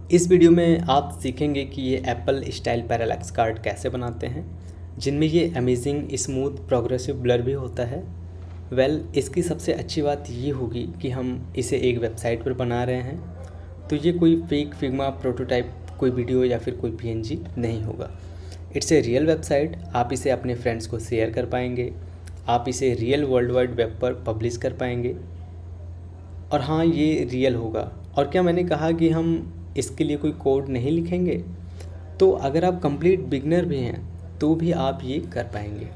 इस वीडियो में आप सीखेंगे कि ये एप्पल स्टाइल पैरालैक्स कार्ड कैसे बनाते हैं, जिनमें ये अमेजिंग स्मूथ प्रोग्रेसिव ब्लर भी होता है। इसकी सबसे अच्छी बात ये होगी कि हम इसे एक वेबसाइट पर बना रहे हैं, तो ये कोई फेक फिग्मा प्रोटोटाइप कोई वीडियो या फिर कोई पीएनजी नहीं होगा। It's a real website. आप इसे अपने फ्रेंड्स को शेयर कर पाएंगे, आप इसे रियल वर्ल्ड वाइड वेब पर पब्लिश कर पाएंगे। और हाँ, ये रियल होगा। और क्या मैंने कहा कि हम इसके लिए कोई कोड नहीं लिखेंगे? तो अगर आप कंप्लीट बिगनर भी हैं तो भी आप ये कर पाएंगे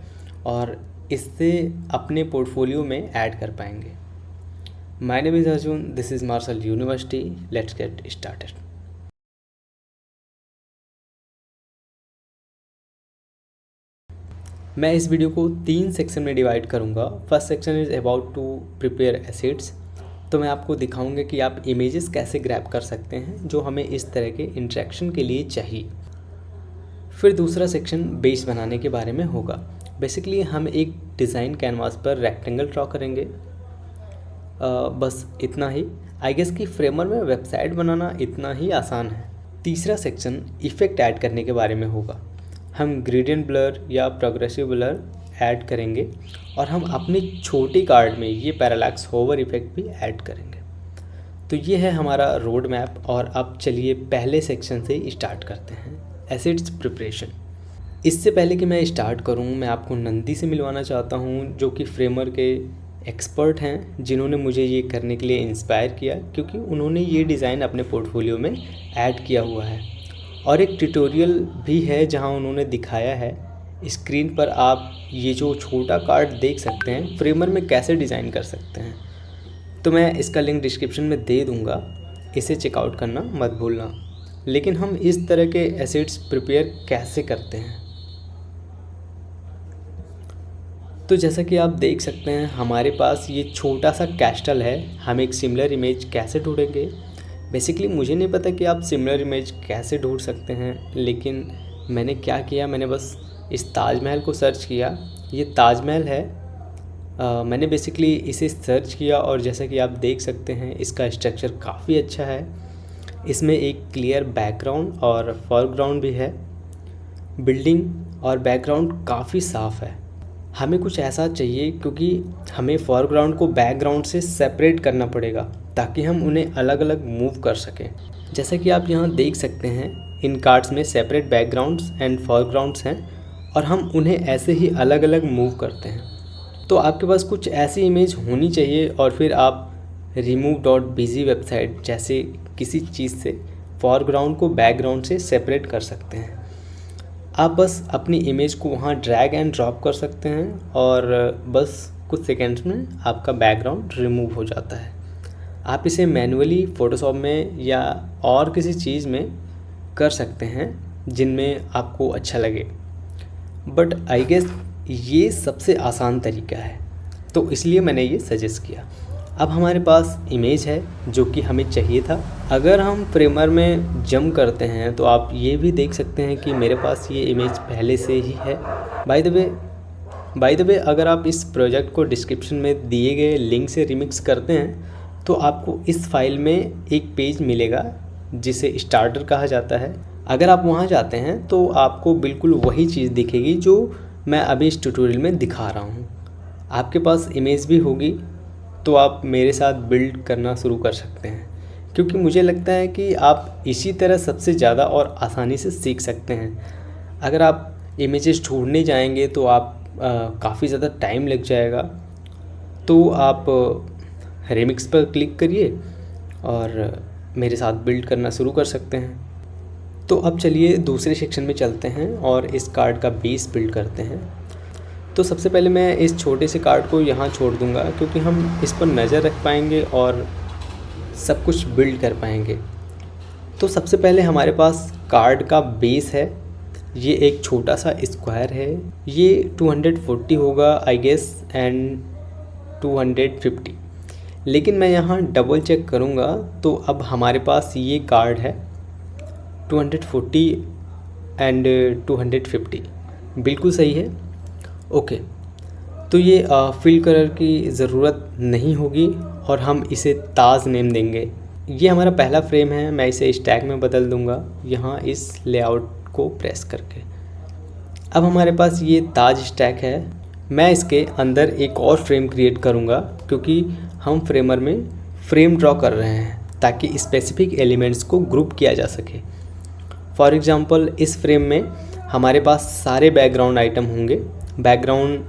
और इससे अपने पोर्टफोलियो में ऐड कर पाएंगे। My name is Arjun, this is Marshall university. Let's get started. मैं इस वीडियो को 3 सेक्शन में डिवाइड करूंगा। First section is about to prepare assets, तो मैं आपको दिखाऊंगा कि आप इमेजेस कैसे ग्रैब कर सकते हैं जो हमें इस तरह के इंटरेक्शन के लिए चाहिए। फिर दूसरा सेक्शन बेस बनाने के बारे में होगा। बेसिकली हम एक डिज़ाइन कैनवास पर रेक्टेंगल ड्रॉ करेंगे, बस इतना ही। आई गेस कि फ्रेमर में वेबसाइट बनाना इतना ही आसान है। तीसरा सेक्शन इफ़ेक्ट ऐड करने के बारे में होगा। हम ग्रेडियंट ब्लर या प्रोग्रेसिव ब्लर ऐड करेंगे और हम अपनी छोटी कार्ड में ये पैरालैक्स होवर इफेक्ट भी ऐड करेंगे। तो ये है हमारा रोड मैप। और अब चलिए पहले सेक्शन से स्टार्ट करते हैं, एसेट्स प्रिपरेशन। इससे पहले कि मैं स्टार्ट करूं, मैं आपको नंदी से मिलवाना चाहता हूं, जो कि फ्रेमर के एक्सपर्ट हैं, जिन्होंने मुझे ये करने के लिए इंस्पायर किया, क्योंकि उन्होंने ये डिज़ाइन अपने पोर्टफोलियो में ऐड किया हुआ है। और एक ट्यूटोरियल भी है जहां उन्होंने दिखाया है। स्क्रीन पर आप ये जो छोटा कार्ड देख सकते हैं, फ्रेमर में कैसे डिज़ाइन कर सकते हैं। तो मैं इसका लिंक डिस्क्रिप्शन में दे दूँगा, इसे चेकआउट करना मत भूलना। लेकिन हम इस तरह के एसेट्स प्रिपेयर कैसे करते हैं? तो जैसा कि आप देख सकते हैं, हमारे पास ये छोटा सा कैस्टल है। हम एक सिमिलर इमेज कैसे ढूंढेंगे? बेसिकली मुझे नहीं पता कि आप सिमिलर इमेज कैसे ढूंढ सकते हैं, लेकिन मैंने क्या किया, मैंने बस इस ताजमहल को सर्च किया। ये ताजमहल है। मैंने बेसिकली इसे सर्च किया और जैसा कि आप देख सकते हैं, इसका स्ट्रक्चर काफ़ी अच्छा है। इसमें एक क्लियर बैकग्राउंड और फोरग्राउंड भी है। बिल्डिंग और बैकग्राउंड काफ़ी साफ़ है। हमें कुछ ऐसा चाहिए, क्योंकि हमें फोरग्राउंड को बैकग्राउंड से सेपरेट करना पड़ेगा ताकि हम उन्हें अलग अलग मूव कर सकें। जैसा कि आप यहाँ देख सकते हैं, इन कार्ड्स में सेपरेट बैकग्राउंड्स एंड फोरग्राउंड्स हैं और हम उन्हें ऐसे ही अलग अलग मूव करते हैं। तो आपके पास कुछ ऐसी इमेज होनी चाहिए और फिर आप remove.bg वेबसाइट जैसे किसी चीज़ से फोरग्राउंड को बैकग्राउंड से सेपरेट कर सकते हैं। आप बस अपनी इमेज को वहाँ ड्रैग एंड ड्रॉप कर सकते हैं और बस कुछ सेकेंड्स में आपका बैकग्राउंड रिमूव हो जाता है। आप इसे मैन्युअली फ़ोटोशॉप में या और किसी चीज़ में कर सकते हैं जिनमें आपको अच्छा लगे, बट आई गेस ये सबसे आसान तरीका है, तो इसलिए मैंने ये सजेस्ट किया। अब हमारे पास इमेज है जो कि हमें चाहिए था। अगर हम फ्रेमर में जंप करते हैं तो आप ये भी देख सकते हैं कि मेरे पास ये इमेज पहले से ही है। बाय द वे अगर आप इस प्रोजेक्ट को डिस्क्रिप्शन में दिए गए लिंक से रिमिक्स करते हैं तो आपको इस फाइल में एक पेज मिलेगा जिसे स्टार्टर कहा जाता है। अगर आप वहाँ जाते हैं तो आपको बिल्कुल वही चीज़ दिखेगी जो मैं अभी इस ट्यूटोरियल में दिखा रहा हूँ। आपके पास इमेज भी होगी, तो आप मेरे साथ बिल्ड करना शुरू कर सकते हैं, क्योंकि मुझे लगता है कि आप इसी तरह सबसे ज़्यादा और आसानी से सीख सकते हैं। अगर आप इमेजेस ढूंढने जाएंगे तो आप काफ़ी ज़्यादा टाइम लग जाएगा। तो आप रिमिक्स पर क्लिक करिए और मेरे साथ बिल्ड करना शुरू कर सकते हैं। तो अब चलिए दूसरे सेक्शन में चलते हैं और इस कार्ड का बेस बिल्ड करते हैं। तो सबसे पहले मैं इस छोटे से कार्ड को यहाँ छोड़ दूँगा, क्योंकि हम इस पर नज़र रख पाएंगे और सब कुछ बिल्ड कर पाएंगे। तो सबसे पहले हमारे पास कार्ड का बेस है। ये एक छोटा सा स्क्वायर है। ये 240 होगा आई गेस एंड 250, लेकिन मैं यहाँ डबल चेक करूँगा। तो अब हमारे पास ये कार्ड है 240 एंड 250, बिल्कुल सही है। ओके, तो ये फिल कलर की ज़रूरत नहीं होगी और हम इसे ताज नेम देंगे। ये हमारा पहला फ्रेम है, मैं इसे स्टैक में बदल दूंगा यहाँ इस लेआउट को प्रेस करके। अब हमारे पास ये ताज स्टैक है। मैं इसके अंदर एक और फ्रेम क्रिएट करूँगा क्योंकि हम फ्रेमर में फ्रेम ड्रॉ कर रहे हैं ताकि स्पेसिफिक एलिमेंट्स को ग्रुप किया जा सके। फॉर एग्ज़ाम्पल इस फ्रेम में हमारे पास सारे बैकग्राउंड आइटम होंगे। बैकग्राउंड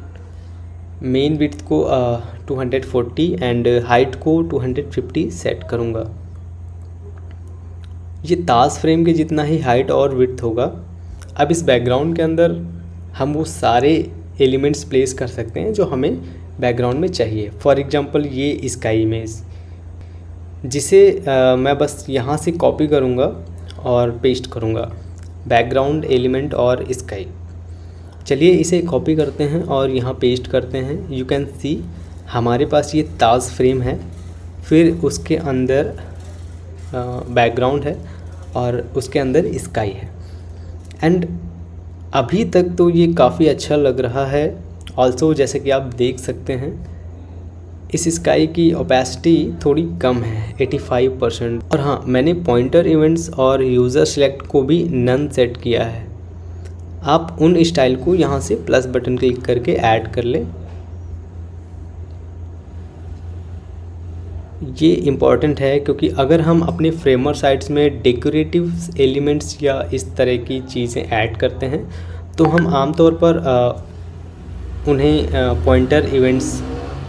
मेन विड्थ को 240 एंड हाइट को 250 सेट करूँगा। ये ताज फ्रेम के जितना ही हाइट और विड्थ होगा। अब इस बैकग्राउंड के अंदर हम वो सारे एलिमेंट्स प्लेस कर सकते हैं जो हमें बैकग्राउंड में चाहिए। फॉर एग्ज़ाम्पल ये स्काई इमेज, जिसे मैं बस यहाँ से कॉपी करूँगा और पेस्ट करूँगा, बैकग्राउंड एलिमेंट और स्काई। चलिए इसे कॉपी करते हैं और यहाँ पेस्ट करते हैं। यू कैन सी हमारे पास ये ताज फ्रेम है, फिर उसके अंदर बैकग्राउंड है और उसके अंदर स्काई है। एंड अभी तक तो ये काफ़ी अच्छा लग रहा है। ऑल्सो जैसे कि आप देख सकते हैं इस स्काई की ओपेसिटी थोड़ी कम है 85%। और हाँ, मैंने पॉइंटर इवेंट्स और यूज़र सेलेक्ट को भी नन सेट किया है। आप उन स्टाइल को यहाँ से प्लस बटन क्लिक करके ऐड कर लें। ये इम्पॉर्टेंट है क्योंकि अगर हम अपने फ्रेमर साइट्स में डेकोरेटिव एलिमेंट्स या इस तरह की चीज़ें ऐड करते हैं तो हम आमतौर पर उन्हें पॉइंटर इवेंट्स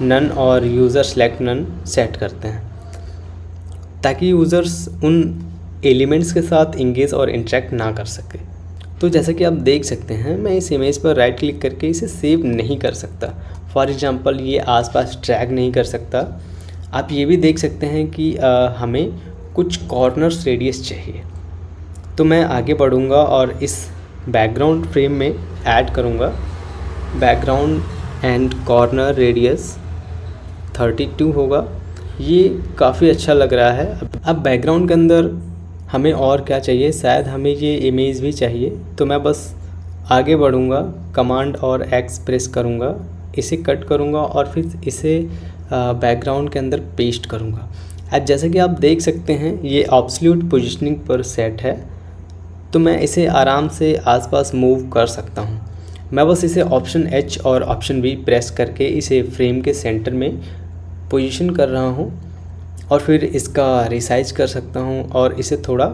नन और यूज़र सेलेक्ट नन सेट करते हैं ताकि यूज़र्स उन एलिमेंट्स के साथ इंगेज और इंटरेक्ट ना कर सके। तो जैसा कि आप देख सकते हैं मैं इस इमेज पर राइट क्लिक करके इसे सेव नहीं कर सकता। फॉर एग्ज़ाम्पल ये आसपास ड्रैग नहीं कर सकता। आप ये भी देख सकते हैं कि हमें कुछ कॉर्नर्स रेडियस चाहिए। तो मैं आगे बढ़ूँगा और इस बैकग्राउंड फ्रेम में ऐड करूँगा बैकग्राउंड एंड कॉर्नर रेडियस 32 होगा। ये काफ़ी अच्छा लग रहा है। अब बैकग्राउंड के अंदर हमें और क्या चाहिए, शायद हमें ये इमेज भी चाहिए। तो मैं बस आगे बढ़ूँगा, कमांड और एक्स प्रेस करूँगा, इसे कट करूँगा और फिर इसे बैकग्राउंड के अंदर पेस्ट करूँगा। अब जैसे कि आप देख सकते हैं ये एब्सोल्यूट पोजीशनिंग पर सेट है, तो मैं इसे आराम से आसपास मूव कर सकता हूँ। मैं बस इसे ऑप्शन H और ऑप्शन V प्रेस करके इसे फ्रेम के सेंटर में पोजीशन कर रहा हूँ और फिर इसका रिसाइज कर सकता हूँ और इसे थोड़ा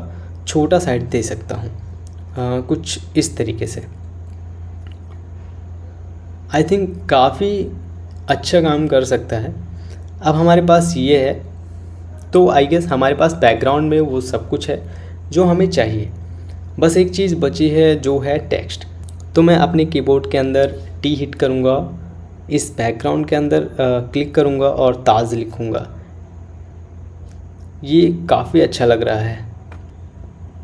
छोटा साइज दे सकता हूँ कुछ इस तरीके से। आई थिंक काफ़ी अच्छा काम कर सकता है। अब हमारे पास ये है, तो आई गेस हमारे पास बैकग्राउंड में वो सब कुछ है जो हमें चाहिए। बस एक चीज़ बची है जो है टेक्स्ट। तो मैं अपने कीबोर्ड के अंदर T हिट करूँगा, इस बैकग्राउंड के अंदर क्लिक करूँगा और ताज लिखूँगा। ये काफ़ी अच्छा लग रहा है।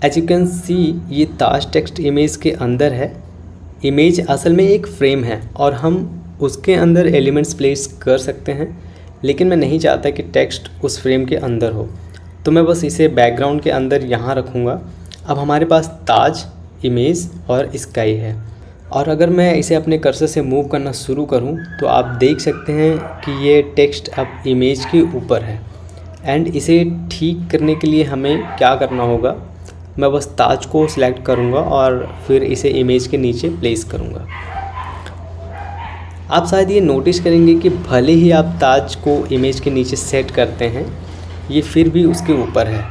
एज यू कैन सी ये ताज टेक्स्ट इमेज के अंदर है। इमेज असल में एक फ्रेम है और हम उसके अंदर एलिमेंट्स प्लेस कर सकते हैं, लेकिन मैं नहीं चाहता कि टेक्स्ट उस फ्रेम के अंदर हो, तो मैं बस इसे बैकग्राउंड के अंदर यहाँ रखूँगा। अब हमारे पास ताज, इमेज और स्काई है। और अगर मैं इसे अपने कर्सर से मूव करना शुरू करूँ तो आप देख सकते हैं कि ये टेक्स्ट अब इमेज के ऊपर है। एंड इसे ठीक करने के लिए हमें क्या करना होगा, मैं बस ताज को सिलेक्ट करूँगा और फिर इसे इमेज के नीचे प्लेस करूँगा। आप शायद ये नोटिस करेंगे कि भले ही आप ताज को इमेज के नीचे सेट करते हैं, ये फिर भी उसके ऊपर है।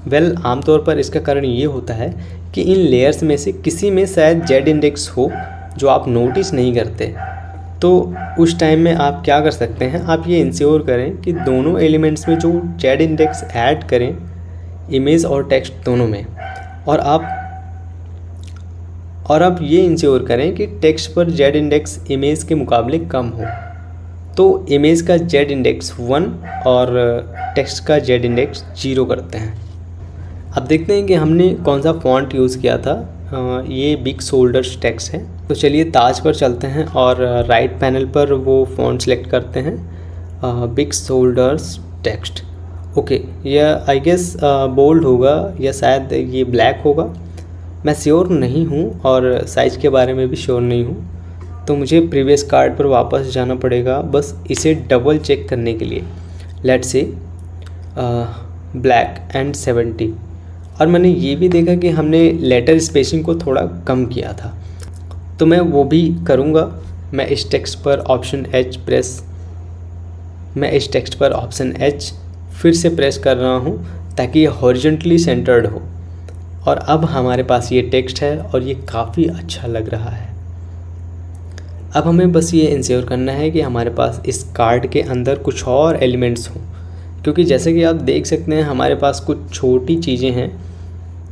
वेल, आमतौर पर इसका कारण ये होता है कि इन लेयर्स में से किसी में शायद जेड इंडेक्स हो जो आप नोटिस नहीं करते। तो उस टाइम में आप क्या कर सकते हैं, आप ये इंश्योर करें कि दोनों एलिमेंट्स में जो जेड इंडेक्स ऐड करें, इमेज और टेक्स्ट दोनों में, और आप ये इंश्योर करें कि टेक्स्ट पर जेड इंडेक्स इमेज के मुकाबले कम हो। तो इमेज का जेड इंडेक्स 1 और टेक्स्ट का जेड इंडेक्स 0 करते हैं। अब देखते हैं कि हमने कौन सा फॉन्ट यूज़ किया था। ये बिग शोल्डर्स टेक्स्ट है। तो चलिए ताज पर चलते हैं और राइट पैनल पर वो फॉन्ट सेलेक्ट करते हैं, बिग शोल्डर्स टेक्स्ट। ओके, यह आई गेस बोल्ड होगा या शायद ये ब्लैक होगा, मैं श्योर नहीं हूँ और साइज़ के बारे में भी श्योर नहीं हूँ। तो मुझे प्रीवियस कार्ड पर वापस जाना पड़ेगा बस इसे डबल चेक करने के लिए। Let's say black and 70। और मैंने ये भी देखा कि हमने लेटर स्पेसिंग को थोड़ा कम किया था, तो मैं वो भी करूँगा। मैं इस टेक्स्ट पर ऑप्शन H फिर से प्रेस कर रहा हूँ ताकि ये हॉरिजॉन्टली सेंटर्ड हो। और अब हमारे पास ये टेक्स्ट है और ये काफ़ी अच्छा लग रहा है। अब हमें बस ये इंश्योर करना है कि हमारे पास इस कार्ड के अंदर कुछ और एलिमेंट्स हों, क्योंकि जैसे कि आप देख सकते हैं हमारे पास कुछ छोटी चीज़ें हैं,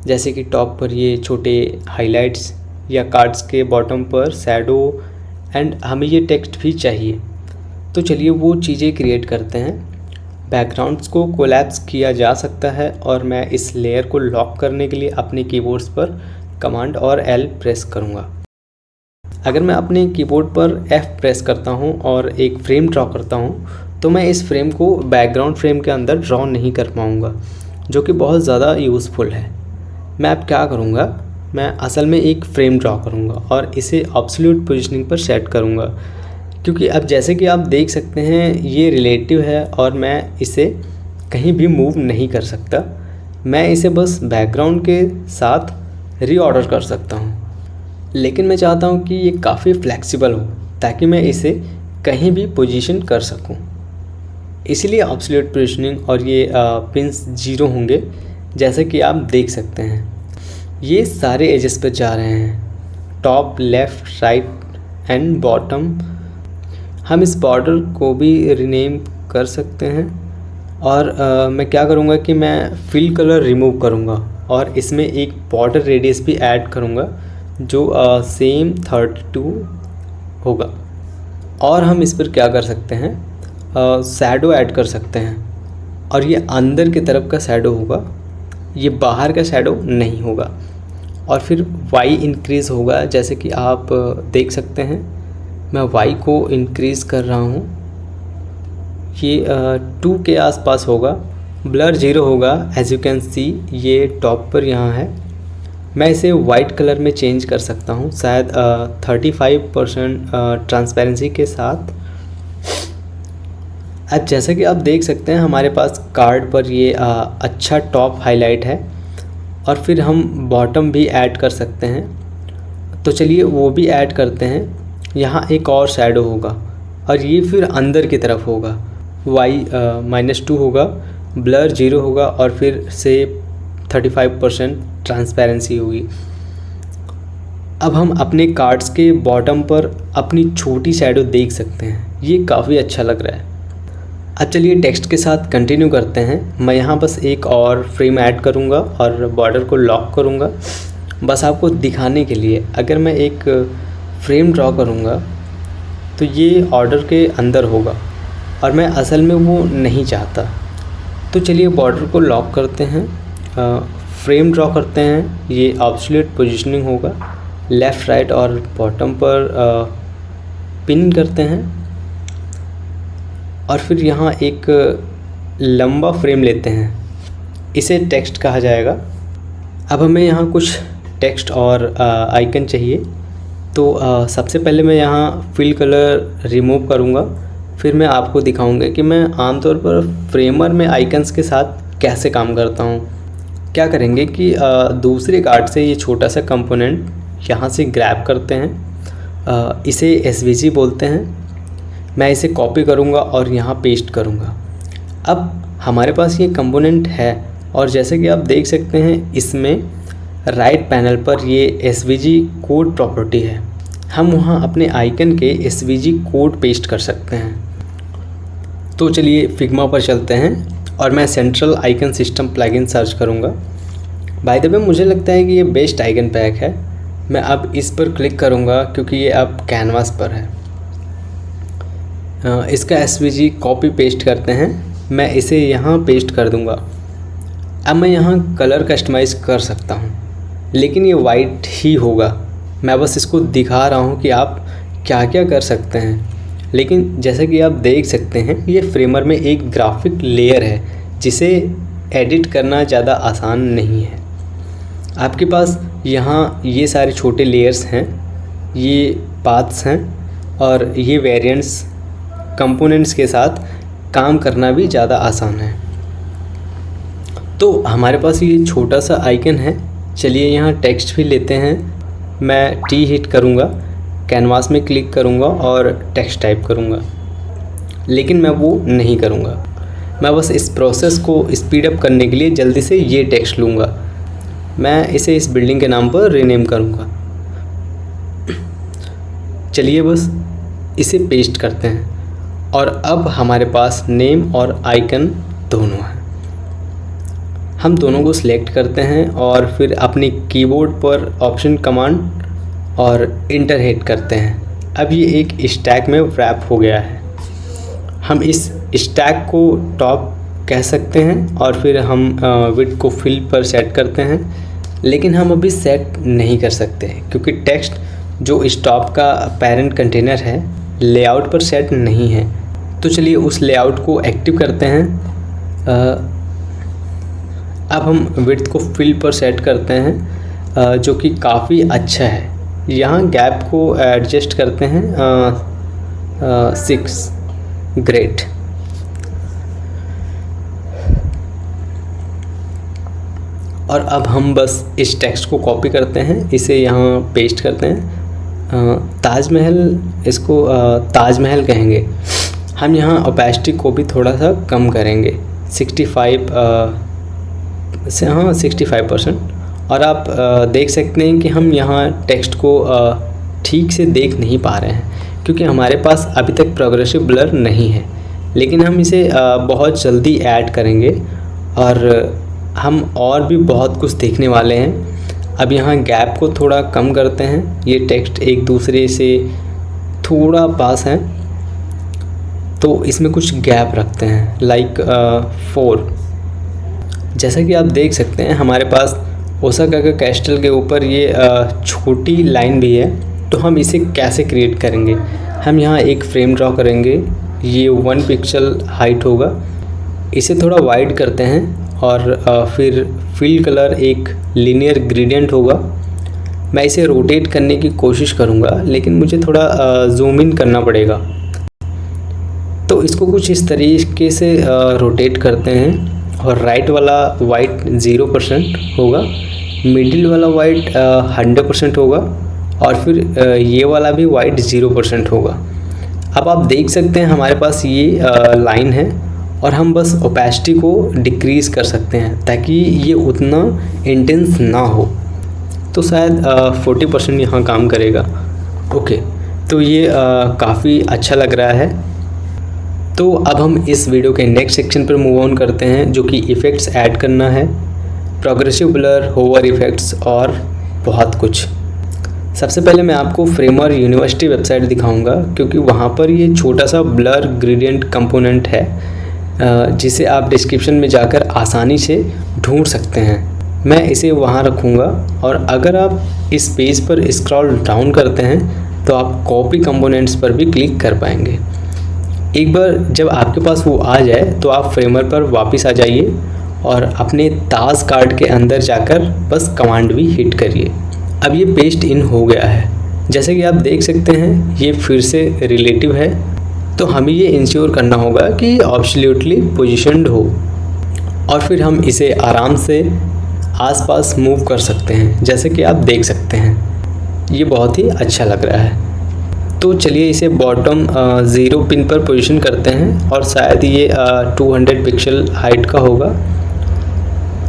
जैसे कि टॉप पर ये छोटे हाइलाइट्स या कार्ड्स के बॉटम पर शैडो, एंड हमें ये टेक्स्ट भी चाहिए। तो चलिए वो चीज़ें क्रिएट करते हैं। बैकग्राउंड्स को कोलैप्स किया जा सकता है और मैं इस लेयर को लॉक करने के लिए अपने कीबोर्ड्स पर कमांड और L प्रेस करूँगा। अगर मैं अपने कीबोर्ड पर F प्रेस करता हूँ और एक फ्रेम ड्रॉ करता हूँ, तो मैं इस फ्रेम को बैकग्राउंड फ्रेम के अंदर ड्रॉ नहीं कर पाऊँगा, जो कि बहुत ज़्यादा यूज़फुल है। मैं अब क्या करूँगा, मैं असल में एक फ्रेम ड्रॉ करूँगा और इसे एब्सोल्यूट पोजीशनिंग पर सेट करूँगा, क्योंकि अब जैसे कि आप देख सकते हैं ये रिलेटिव है और मैं इसे कहीं भी मूव नहीं कर सकता। मैं इसे बस बैकग्राउंड के साथ रीऑर्डर कर सकता हूँ, लेकिन मैं चाहता हूँ कि ये काफ़ी फ्लेक्सिबल हो ताकि मैं इसे कहीं भी पोजीशन कर सकूँ। इसीलिए एब्सोल्यूट पोजीशनिंग और ये पिंस 0 होंगे, जैसे कि आप देख सकते हैं। ये सारे एजेस पर जा रहे हैं, top, left, right and bottom. हम इस बॉर्डर को भी रीनेम कर सकते हैं। और मैं क्या करूँगा कि मैं फिल कलर रिमूव करूँगा और इसमें एक बॉर्डर रेडियस भी ऐड करूँगा जो सेम 32 होगा। और हम इस पर क्या कर सकते हैं, शैडो ऐड कर सकते हैं और ये अंदर की तरफ का शैडो होगा, ये बाहर का शैडो नहीं होगा। और फिर Y इंक्रीज़ होगा, जैसे कि आप देख सकते हैं। मैं Y को इंक्रीज़ कर रहा हूँ, ये 2 के आसपास होगा। ब्लर 0 होगा, एज यू कैन सी ये टॉप पर यहाँ है। मैं इसे वाइट कलर में चेंज कर सकता हूँ, शायद 35% ट्रांसपेरेंसी के साथ। अब जैसा कि आप देख सकते हैं हमारे पास कार्ड पर ये अच्छा टॉप हाईलाइट है और फिर हम बॉटम भी ऐड कर सकते हैं। तो चलिए वो भी ऐड करते हैं। यहाँ एक और शैडो होगा और ये फिर अंदर की तरफ होगा। Y -2 होगा, ब्लर 0 होगा और फिर से 35% ट्रांसपेरेंसी होगी। अब हम अपने कार्ड्स के बॉटम पर अपनी छोटी शैडो देख सकते हैं, ये काफ़ी अच्छा लग रहा है। अब चलिए टेक्स्ट के साथ कंटिन्यू करते हैं। मैं यहाँ बस एक और फ्रेम ऐड करूँगा और बॉर्डर को लॉक करूँगा, बस आपको दिखाने के लिए। अगर मैं एक फ्रेम ड्रॉ करूँगा तो ये ऑर्डर के अंदर होगा और मैं असल में वो नहीं चाहता। तो चलिए बॉर्डर को लॉक करते हैं, फ्रेम ड्रॉ करते हैं। ये एब्सोल्यूट पोजीशनिंग होगा, लेफ़्ट, राइट और बॉटम पर पिन करते हैं और फिर यहाँ एक लंबा फ्रेम लेते हैं, इसे टेक्स्ट कहा जाएगा। अब हमें यहाँ कुछ टेक्स्ट और आइकन चाहिए। तो सबसे पहले मैं यहाँ फिल कलर रिमूव करूँगा, फिर मैं आपको दिखाऊंगा कि मैं आमतौर पर फ्रेमर में आइकन्स के साथ कैसे काम करता हूँ। क्या करेंगे कि दूसरे कार्ड से ये छोटा सा कंपोनेंट यहाँ से ग्रैब करते हैं, इसे SVG बोलते हैं। मैं इसे कॉपी करूँगा और यहाँ पेस्ट करूँगा। अब हमारे पास ये कंपोनेंट है और जैसे कि आप देख सकते हैं इसमें राइट पैनल पर ये SVG कोड प्रॉपर्टी है। हम वहाँ अपने आइकन के SVG कोड पेस्ट कर सकते हैं। तो चलिए फिग्मा पर चलते हैं और मैं central icon system plugin search करूँगा। बाय द वे मुझे लगता है कि ये बेस्ट आइकन पैक है। मैं अब इस पर क्लिक करूँगा क्योंकि ये अब कैनवास पर है। इसका SVG कॉपी पेस्ट करते हैं, मैं इसे यहाँ पेस्ट कर दूँगा। अब मैं यहाँ कलर कस्टमाइज़ कर सकता हूँ, लेकिन ये वाइट ही होगा। मैं बस इसको दिखा रहा हूँ कि आप क्या क्या कर सकते हैं। लेकिन जैसा कि आप देख सकते हैं ये फ्रेमर में एक ग्राफिक लेयर है जिसे एडिट करना ज़्यादा आसान नहीं है। आपके पास यहाँ ये सारे छोटे लेयर्स हैं, ये पाथ्स हैं और ये वेरिएंट्स कंपोनेंट्स के साथ काम करना भी ज़्यादा आसान है। तो हमारे पास ये छोटा सा आइकन है। चलिए यहाँ टेक्स्ट भी लेते हैं। मैं टी हिट करूँगा, कैनवास में क्लिक करूँगा और टेक्स्ट टाइप करूँगा, लेकिन मैं वो नहीं करूँगा। मैं बस इस प्रोसेस को स्पीड अप करने के लिए जल्दी से ये टेक्स्ट लूँगा। मैं इसे इस बिल्डिंग के नाम पर रीनेम करूँगा। चलिए बस इसे पेस्ट करते हैं और अब हमारे पास नेम और आइकन दोनों हैं। हम दोनों को सिलेक्ट करते हैं और फिर अपनी कीबोर्ड पर ऑप्शन कमांड और इंटर हिट करते हैं। अब ये एक स्टैक में रैप हो गया है। हम इस स्टैक को टॉप कह सकते हैं और फिर हम विड्थ को फिल पर सेट करते हैं, लेकिन हम अभी सेट नहीं कर सकते क्योंकि टेक्स्ट जो इस टॉप का पेरेंट कंटेनर है लेआउट पर सेट नहीं है। तो चलिए उस लेआउट को एक्टिव करते हैं। अब हम विड्थ को फिल पर सेट करते हैं, जो कि काफ़ी अच्छा है। यहाँ गैप को एडजस्ट करते हैं 6। ग्रेट। और अब हम बस इस टेक्स्ट को कॉपी करते हैं, इसे यहाँ पेस्ट करते हैं। ताजमहल, इसको ताजमहल कहेंगे। हम यहाँ ओपेसिटी को भी थोड़ा सा कम करेंगे 65%। और आप देख सकते हैं कि हम यहाँ टेक्स्ट को ठीक से देख नहीं पा रहे हैं क्योंकि हमारे पास अभी तक प्रोग्रेसिव ब्लर नहीं है, लेकिन हम इसे बहुत जल्दी ऐड करेंगे और हम और भी बहुत कुछ देखने वाले हैं। अब यहाँ गैप को थोड़ा कम करते हैं। ये टेक्स्ट एक दूसरे से थोड़ा पास हैं, तो इसमें कुछ गैप रखते हैं लाइक 4। जैसा कि आप देख सकते हैं हमारे पास ओसाका का कैस्टल के ऊपर ये छोटी लाइन भी है। तो हम इसे कैसे क्रिएट करेंगे? हम यहाँ एक फ्रेम ड्रॉ करेंगे। ये 1 पिक्सल हाइट होगा। इसे थोड़ा वाइड करते हैं और फिर फिल कलर एक लीनियर ग्रेडियंट होगा। मैं इसे रोटेट करने की कोशिश करूँगा, लेकिन मुझे थोड़ा जूम इन करना पड़ेगा। तो इसको कुछ इस तरीके से रोटेट करते हैं और राइट वाला वाइट 0% होगा, मिडिल वाला वाइट 100% होगा और फिर ये वाला भी वाइट 0% होगा। अब आप देख सकते हैं हमारे पास ये लाइन है और हम बस ओपेसिटी को डिक्रीज़ कर सकते हैं ताकि ये उतना इंटेंस ना हो। तो शायद 40% यहाँ काम करेगा। ओके, तो ये काफ़ी अच्छा लग रहा है। तो अब हम इस वीडियो के नेक्स्ट सेक्शन पर मूव ऑन करते हैं, जो कि इफ़ेक्ट्स ऐड करना है, प्रोग्रेसिव ब्लर, होवर इफ़ेक्ट्स और बहुत कुछ। सबसे पहले मैं आपको फ्रेमर यूनिवर्सिटी वेबसाइट दिखाऊंगा क्योंकि वहाँ पर ये छोटा सा ब्लर ग्रेडियंट कंपोनेंट है जिसे आप डिस्क्रिप्शन में जाकर आसानी से ढूंढ सकते हैं। मैं इसे वहाँ रखूँगा और अगर आप इस पेज पर स्क्रॉल डाउन करते हैं तो आप कॉपी कंपोनेंट्स पर भी क्लिक कर पाएंगे। एक बार जब आपके पास वो आ जाए तो आप फ्रेमर पर वापस आ जाइए और अपने ताज कार्ड के अंदर जाकर बस कमांड भी हिट करिए। अब ये पेस्ट इन हो गया है। जैसे कि आप देख सकते हैं ये फिर से रिलेटिव है, तो हमें ये इंश्योर करना होगा कि एब्सोल्युटली पोजीशनड हो और फिर हम इसे आराम से आसपास मूव कर सकते हैं। जैसे कि आप देख सकते हैं ये बहुत ही अच्छा लग रहा है। तो चलिए इसे बॉटम 0 पिन पर पोजीशन करते हैं और शायद ये 200 पिक्सल हाइट का होगा।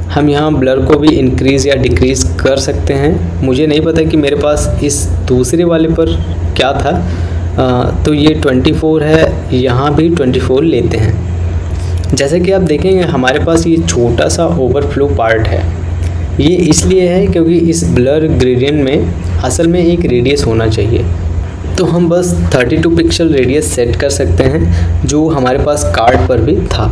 हम यहाँ ब्लर को भी इंक्रीज़ या डिक्रीज़ कर सकते हैं। मुझे नहीं पता कि मेरे पास इस दूसरे वाले पर क्या था। तो ये 24 है, यहाँ भी 24 लेते हैं। जैसे कि आप देखेंगे हमारे पास ये छोटा सा ओवरफ्लो पार्ट है। ये इसलिए है क्योंकि इस ब्लर ग्रेडियंट में असल में एक रेडियस होना चाहिए। तो हम बस 32 पिक्सल रेडियस सेट कर सकते हैं जो हमारे पास कार्ड पर भी था।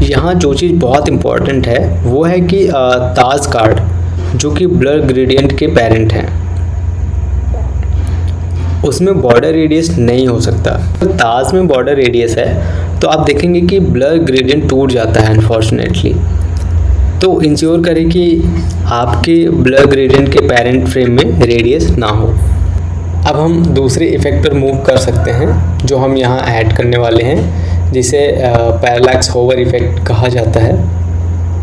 यहाँ जो चीज़ बहुत इम्पॉर्टेंट है वो है कि ताज कार्ड जो कि ब्लर ग्रेडियंट के पेरेंट हैं उसमें बॉर्डर रेडियस नहीं हो सकता। तो ताज में बॉर्डर रेडियस है तो आप देखेंगे कि ब्लर ग्रेडियंट टूट जाता है अनफॉर्चुनेटली। तो इंश्योर करें कि आपके ब्लर ग्रेडियंट के पेरेंट फ्रेम में रेडियस ना हो। अब हम दूसरे इफ़ेक्ट पर मूव कर सकते हैं जो हम यहाँ ऐड करने वाले हैं, जिसे पैरालैक्स होवर इफ़ेक्ट कहा जाता है।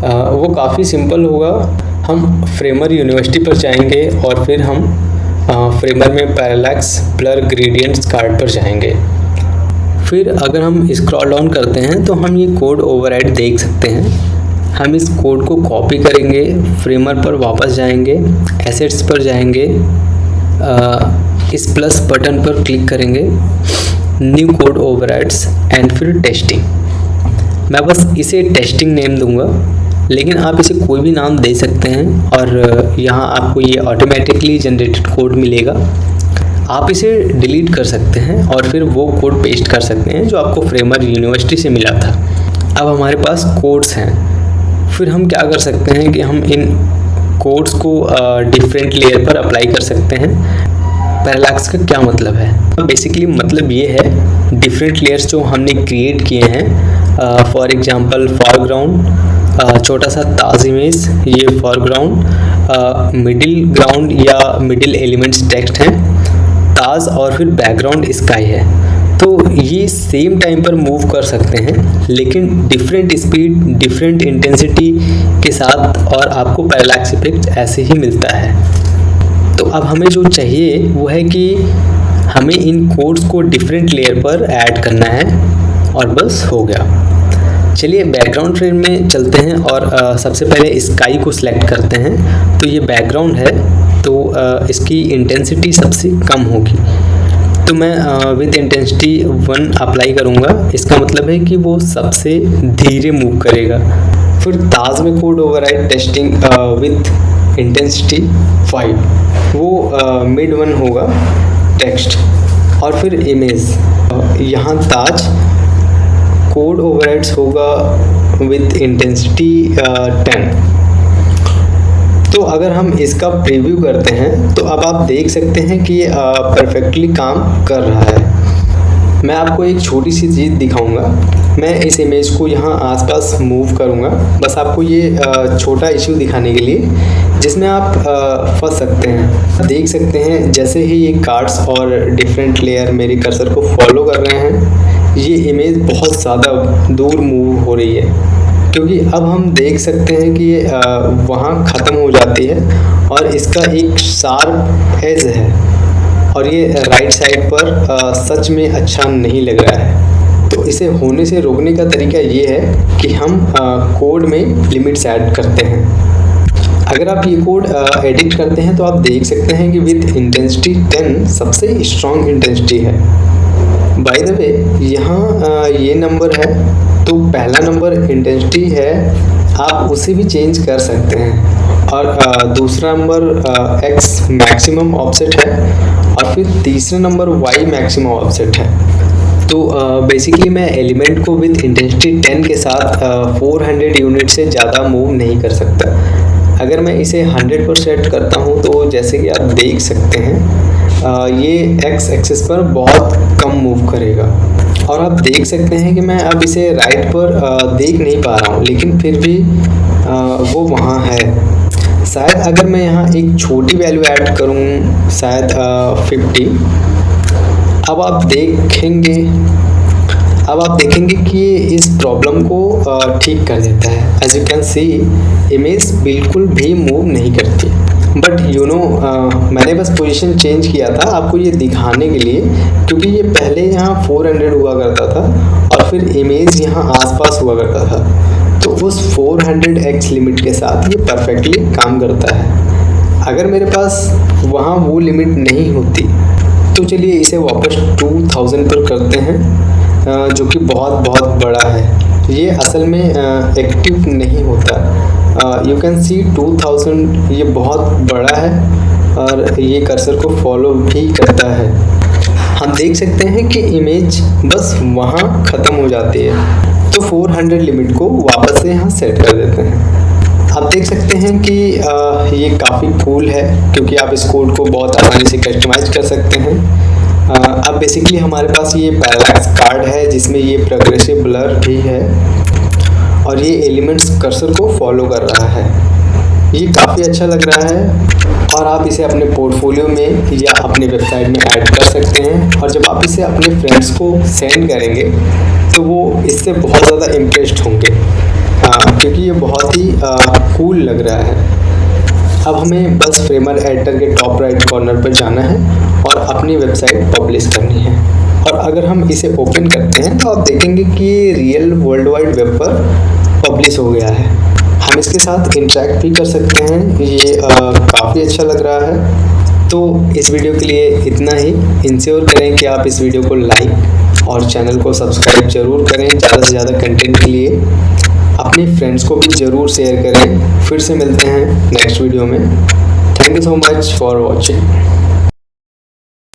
वो काफ़ी सिंपल होगा। हम फ्रेमर यूनिवर्सिटी पर जाएंगे और फिर हम फ्रेमर में पैरालैक्स ब्लर ग्रेडियंट्स कार्ड पर जाएंगे। फिर अगर हम स्क्रॉल डाउन करते हैं तो हम ये कोड ओवरराइड देख सकते हैं। हम इस कोड को कॉपी करेंगे, फ्रेमर पर वापस जाएंगे, एसेट्स पर जाएंगे, इस प्लस बटन पर क्लिक करेंगे, न्यू कोड ओवरराइड्स एंड फिर टेस्टिंग। मैं बस इसे टेस्टिंग नेम दूंगा, लेकिन आप इसे कोई भी नाम दे सकते हैं और यहाँ आपको ये ऑटोमेटिकली जनरेटेड कोड मिलेगा। आप इसे डिलीट कर सकते हैं और फिर वो कोड पेस्ट कर सकते हैं जो आपको फ्रेमर यूनिवर्सिटी से मिला था। अब हमारे पास कोड्स हैं। फिर हम क्या कर सकते हैं कि हम इन कोड्स को डिफरेंट लेयर पर अप्लाई कर सकते हैं। पैरालैक्स का क्या मतलब है? बेसिकली मतलब ये है डिफरेंट लेयर्स जो हमने क्रिएट किए हैं। फॉर एग्जांपल फॉरग्राउंड, छोटा सा ताज इमेज, ये फॉरग्राउंड, मिडिल ग्राउंड या मिडिल एलिमेंट्स टेक्स्ट हैं, ताज और फिर बैकग्राउंड स्काई है। तो ये सेम टाइम पर मूव कर सकते हैं लेकिन डिफरेंट स्पीड, डिफरेंट इंटेंसिटी के साथ, और आपको पैरालैक्स इफेक्ट ऐसे ही मिलता है। तो अब हमें जो चाहिए वो है कि हमें इन कोड्स को डिफरेंट लेयर पर ऐड करना है और बस हो गया। चलिए बैकग्राउंड फ्रेम में चलते हैं और सबसे पहले स्काई को सिलेक्ट करते हैं। तो ये बैकग्राउंड है, तो इसकी इंटेंसिटी सबसे कम होगी। तो मैं विद इंटेंसिटी 1 अप्लाई करूँगा। इसका मतलब है कि वो सबसे धीरे मूव करेगा। फिर ताज में code override testing with intensity 5, वो मिड 1 होगा टेक्स्ट। और फिर इमेज, यहाँ ताज कोड ओवरराइड्स होगा विद इंटेंसिटी 10। तो अगर हम इसका प्रीव्यू करते हैं तो अब आप देख सकते हैं कि ये परफेक्टली काम कर रहा है। मैं आपको एक छोटी सी चीज़ दिखाऊंगा। मैं इस इमेज को यहाँ आसपास मूव करूँगा, बस आपको ये छोटा इश्यू दिखाने के लिए जिसमें आप फंस सकते हैं। देख सकते हैं जैसे ही ये कार्ड्स और डिफरेंट लेयर मेरे कर्सर को फॉलो कर रहे हैं, ये इमेज बहुत ज़्यादा दूर मूव हो रही है, क्योंकि अब हम देख सकते हैं कि ये वहाँ ख़त्म हो जाती है और इसका एक शार्प एज है और ये राइट साइड पर सच में अच्छा नहीं लग रहा है। तो इसे होने से रोकने का तरीका ये है कि हम कोड में लिमिट्स ऐड करते हैं। अगर आप ये कोड एडिट करते हैं तो आप देख सकते हैं कि विद इंटेंसिटी 10 सबसे स्ट्रॉन्ग इंटेंसिटी है। बाय द वे यहाँ ये नंबर है, तो पहला नंबर इंटेंसिटी है, आप उसे भी चेंज कर सकते हैं। और दूसरा नंबर एक्स मैक्सिमम ऑफसेट है और फिर तीसरा नंबर वाई मैक्सिमम ऑफसेट है। तो बेसिकली मैं एलिमेंट को विद इंटेंसिटी 10 के साथ 400 यूनिट से ज़्यादा मूव नहीं कर सकता। अगर मैं इसे 100 पर सेट करता हूँ तो जैसे कि आप देख सकते हैं ये एक्स एक्सिस पर बहुत कम मूव करेगा। और आप देख सकते हैं कि मैं अब इसे राइट पर देख नहीं पा रहा हूँ, लेकिन फिर भी वो वहाँ है। शायद अगर मैं यहाँ एक छोटी वैल्यू ऐड करूँ, शायद 50, अब आप देखेंगे कि ये इस प्रॉब्लम को ठीक कर देता है। As you can see image बिल्कुल भी मूव नहीं करती। बट मैंने बस पोजीशन चेंज किया था आपको ये दिखाने के लिए, क्योंकि ये पहले यहाँ 400 हुआ करता था और फिर इमेज यहाँ आसपास हुआ करता था। तो उस 400x लिमिट के साथ ये परफेक्टली काम करता है। अगर मेरे पास वहाँ वो लिमिट नहीं होती तो चलिए इसे वापस 2000 पर करते हैं, जो कि बहुत बड़ा है। ये असल में एक्टिव नहीं होता। यू कैन सी 2000 ये बहुत बड़ा है और ये कर्सर को फॉलो भी करता है। हम देख सकते हैं कि इमेज बस वहाँ ख़त्म हो जाती है। तो 400 लिमिट को वापस से यहाँ सेट कर देते हैं। आप देख सकते हैं कि ये काफ़ी कूल है, क्योंकि आप इस कोड को बहुत आसानी से कस्टमाइज कर सकते हैं। अब बेसिकली हमारे पास ये पैरालैक्स कार्ड है जिसमें ये प्रोग्रेसिव ब्लर भी है और ये एलिमेंट्स कर्सर को फॉलो कर रहा है। ये काफ़ी अच्छा लग रहा है और आप इसे अपने पोर्टफोलियो में या अपने वेबसाइट में ऐड कर सकते हैं। और जब आप इसे अपने फ्रेंड्स को सेंड करेंगे तो वो इससे बहुत ज़्यादा इम्प्रेस्ड होंगे। क्योंकि ये बहुत ही कूल लग रहा है। अब हमें बस फ्रेमर एडिटर के टॉप राइट कॉर्नर पर जाना है और अपनी वेबसाइट पब्लिश करनी है। और अगर हम इसे ओपन करते हैं तो आप देखेंगे कि ये रियल वर्ल्ड वाइड वेब पर पब्लिश हो गया है। हम इसके साथ इंटरेक्ट भी कर सकते हैं, ये काफ़ी अच्छा लग रहा है। तो इस वीडियो के लिए इतना ही। इंश्योर करें कि आप इस वीडियो को लाइक और चैनल को सब्सक्राइब ज़रूर करें। ज़्यादा से ज़्यादा कंटेंट के लिए अपने फ्रेंड्स को भी ज़रूर शेयर करें। फिर से मिलते हैं नेक्स्ट वीडियो में। Thank you so much for watching.